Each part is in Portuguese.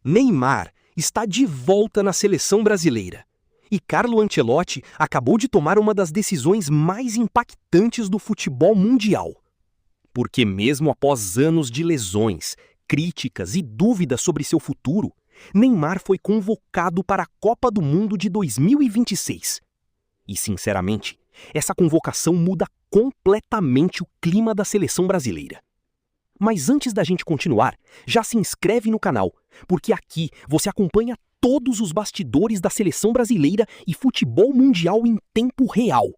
Neymar está de volta na seleção brasileira. E Carlo Ancelotti acabou de tomar uma das decisões mais impactantes do futebol mundial. Porque mesmo após anos de lesões, críticas e dúvidas sobre seu futuro, Neymar foi convocado para a Copa do Mundo de 2026. E, sinceramente, essa convocação muda completamente o clima da seleção brasileira. Mas antes da gente continuar, já se inscreve no canal, porque aqui você acompanha todos os bastidores da seleção brasileira e futebol mundial em tempo real.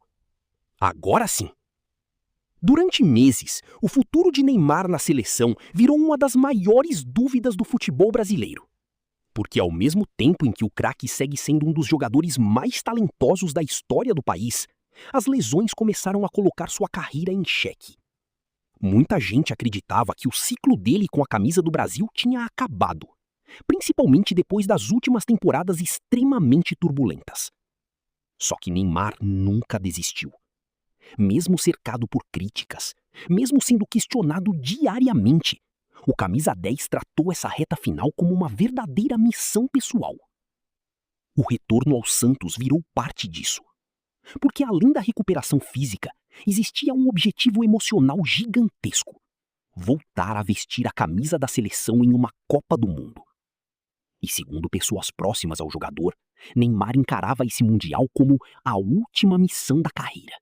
Agora sim! Durante meses, o futuro de Neymar na seleção virou uma das maiores dúvidas do futebol brasileiro. Porque ao mesmo tempo em que o craque segue sendo um dos jogadores mais talentosos da história do país, as lesões começaram a colocar sua carreira em xeque. Muita gente acreditava que o ciclo dele com a camisa do Brasil tinha acabado, principalmente depois das últimas temporadas extremamente turbulentas. Só que Neymar nunca desistiu. Mesmo cercado por críticas, mesmo sendo questionado diariamente, o camisa 10 tratou essa reta final como uma verdadeira missão pessoal. O retorno ao Santos virou parte disso. Porque além da recuperação física, existia um objetivo emocional gigantesco: voltar a vestir a camisa da seleção em uma Copa do Mundo. E segundo pessoas próximas ao jogador, Neymar encarava esse Mundial como a última missão da carreira.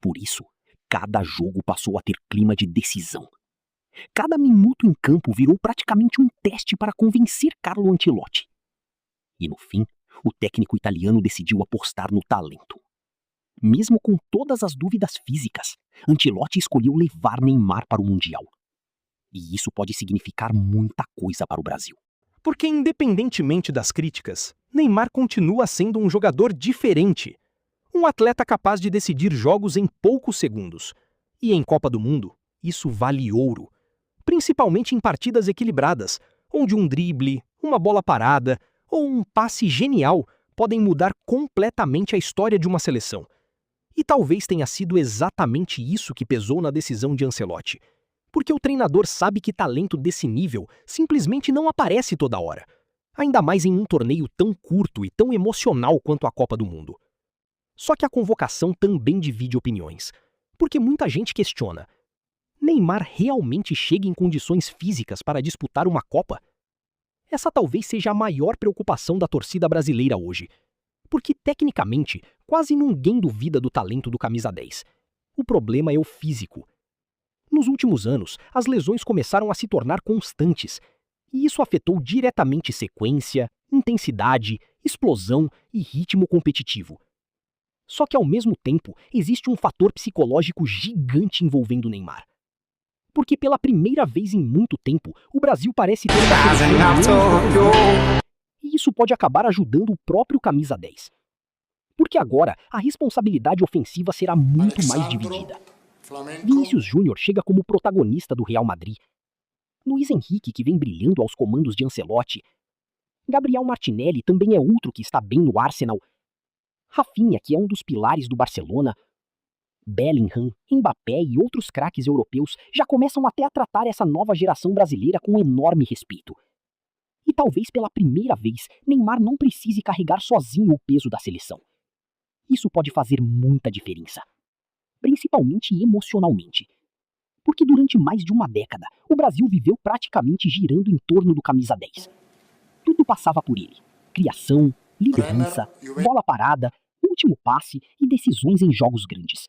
Por isso, cada jogo passou a ter clima de decisão. Cada minuto em campo virou praticamente um teste para convencer Carlo Ancelotti. E no fim, o técnico italiano decidiu apostar no talento. Mesmo com todas as dúvidas físicas, Ancelotti escolheu levar Neymar para o Mundial. E isso pode significar muita coisa para o Brasil. Porque independentemente das críticas, Neymar continua sendo um jogador diferente. Um atleta capaz de decidir jogos em poucos segundos. E em Copa do Mundo, isso vale ouro. Principalmente em partidas equilibradas, onde um drible, uma bola parada ou um passe genial podem mudar completamente a história de uma seleção. E talvez tenha sido exatamente isso que pesou na decisão de Ancelotti. Porque o treinador sabe que talento desse nível simplesmente não aparece toda hora. Ainda mais em um torneio tão curto e tão emocional quanto a Copa do Mundo. Só que a convocação também divide opiniões. Porque muita gente questiona: Neymar realmente chega em condições físicas para disputar uma Copa? Essa talvez seja a maior preocupação da torcida brasileira hoje. Porque, tecnicamente, quase ninguém duvida do talento do camisa 10. O problema é o físico. Nos últimos anos, as lesões começaram a se tornar constantes, e isso afetou diretamente sequência, intensidade, explosão e ritmo competitivo. Só que, ao mesmo tempo, existe um fator psicológico gigante envolvendo Neymar. Porque pela primeira vez em muito tempo, o Brasil parece ter uma seleção. E isso pode acabar ajudando o próprio camisa 10. Porque agora a responsabilidade ofensiva será muito mais dividida. Vinícius Júnior chega como protagonista do Real Madrid. Luiz Henrique, que vem brilhando aos comandos de Ancelotti. Gabriel Martinelli também é outro que está bem no Arsenal. Rafinha, que é um dos pilares do Barcelona. Bellingham, Mbappé e outros craques europeus já começam até a tratar essa nova geração brasileira com enorme respeito. E talvez pela primeira vez, Neymar não precise carregar sozinho o peso da seleção. Isso pode fazer muita diferença. Principalmente emocionalmente. Porque durante mais de uma década, o Brasil viveu praticamente girando em torno do camisa 10. Tudo passava por ele. Criação, liderança, bola parada, último passe e decisões em jogos grandes.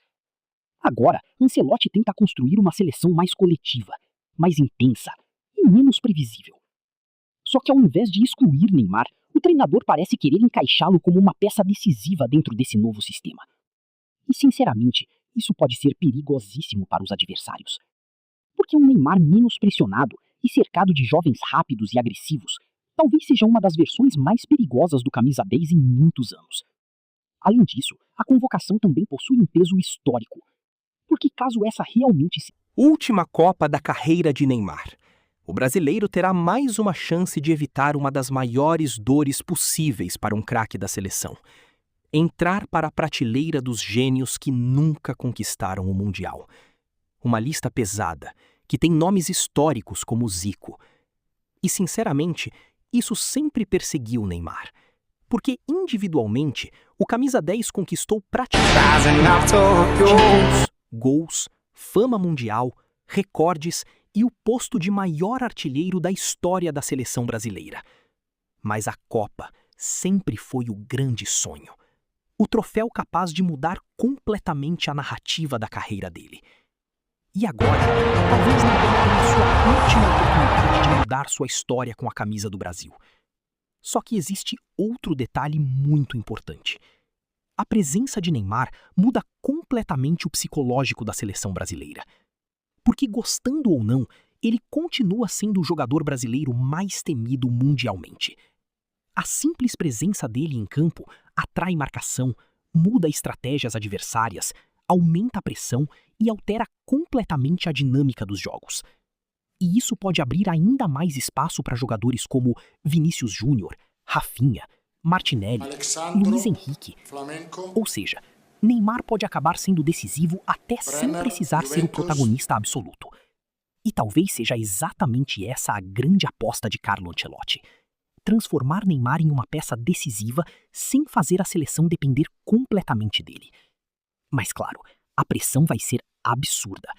Agora, Ancelotti tenta construir uma seleção mais coletiva, mais intensa e menos previsível. Só que ao invés de excluir Neymar, o treinador parece querer encaixá-lo como uma peça decisiva dentro desse novo sistema. E sinceramente, isso pode ser perigosíssimo para os adversários. Porque um Neymar menos pressionado e cercado de jovens rápidos e agressivos talvez seja uma das versões mais perigosas do camisa 10 em muitos anos. Além disso, a convocação também possui um peso histórico. Porque caso essa realmente se... Última Copa da carreira de Neymar. O brasileiro terá mais uma chance de evitar uma das maiores dores possíveis para um craque da seleção: entrar para a prateleira dos gênios que nunca conquistaram o Mundial. Uma lista pesada, que tem nomes históricos como Zico, E, sinceramente, isso sempre perseguiu o Neymar. Porque, individualmente, o camisa 10 conquistou praticamente títulos, gols, fama mundial, recordes e o posto de maior artilheiro da história da seleção brasileira. Mas a Copa sempre foi o grande sonho. O troféu capaz de mudar completamente a narrativa da carreira dele. E agora, talvez Neymar tenha sua última oportunidade de mudar sua história com a camisa do Brasil. Só que existe outro detalhe muito importante. A presença de Neymar muda completamente o psicológico da seleção brasileira. Porque, gostando ou não, ele continua sendo o jogador brasileiro mais temido mundialmente. A simples presença dele em campo atrai marcação, muda estratégias adversárias, aumenta a pressão e altera completamente a dinâmica dos jogos. E isso pode abrir ainda mais espaço para jogadores como Vinícius Júnior, Rafinha, Martinelli, Luiz Henrique. Ou seja, Neymar pode acabar sendo decisivo até sem precisar ser o protagonista absoluto. E talvez seja exatamente essa a grande aposta de Carlo Ancelotti. Transformar Neymar em uma peça decisiva sem fazer a seleção depender completamente dele. Mas claro, a pressão vai ser absurda,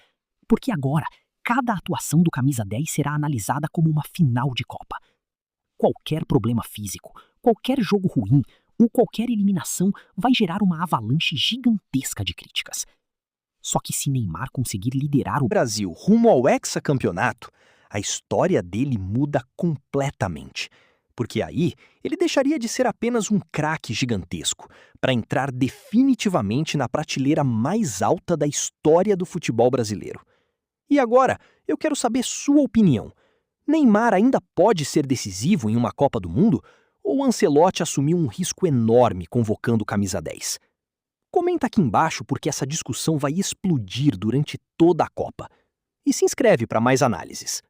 porque agora cada atuação do camisa 10 será analisada como uma final de Copa. Qualquer problema físico, qualquer jogo ruim ou qualquer eliminação vai gerar uma avalanche gigantesca de críticas. Só que se Neymar conseguir liderar o Brasil rumo ao hexacampeonato, a história dele muda completamente. Porque aí ele deixaria de ser apenas um craque gigantesco para entrar definitivamente na prateleira mais alta da história do futebol brasileiro. E agora, eu quero saber sua opinião. Neymar ainda pode ser decisivo em uma Copa do Mundo? Ou Ancelotti assumiu um risco enorme convocando o camisa 10? Comenta aqui embaixo porque essa discussão vai explodir durante toda a Copa. E se inscreve para mais análises.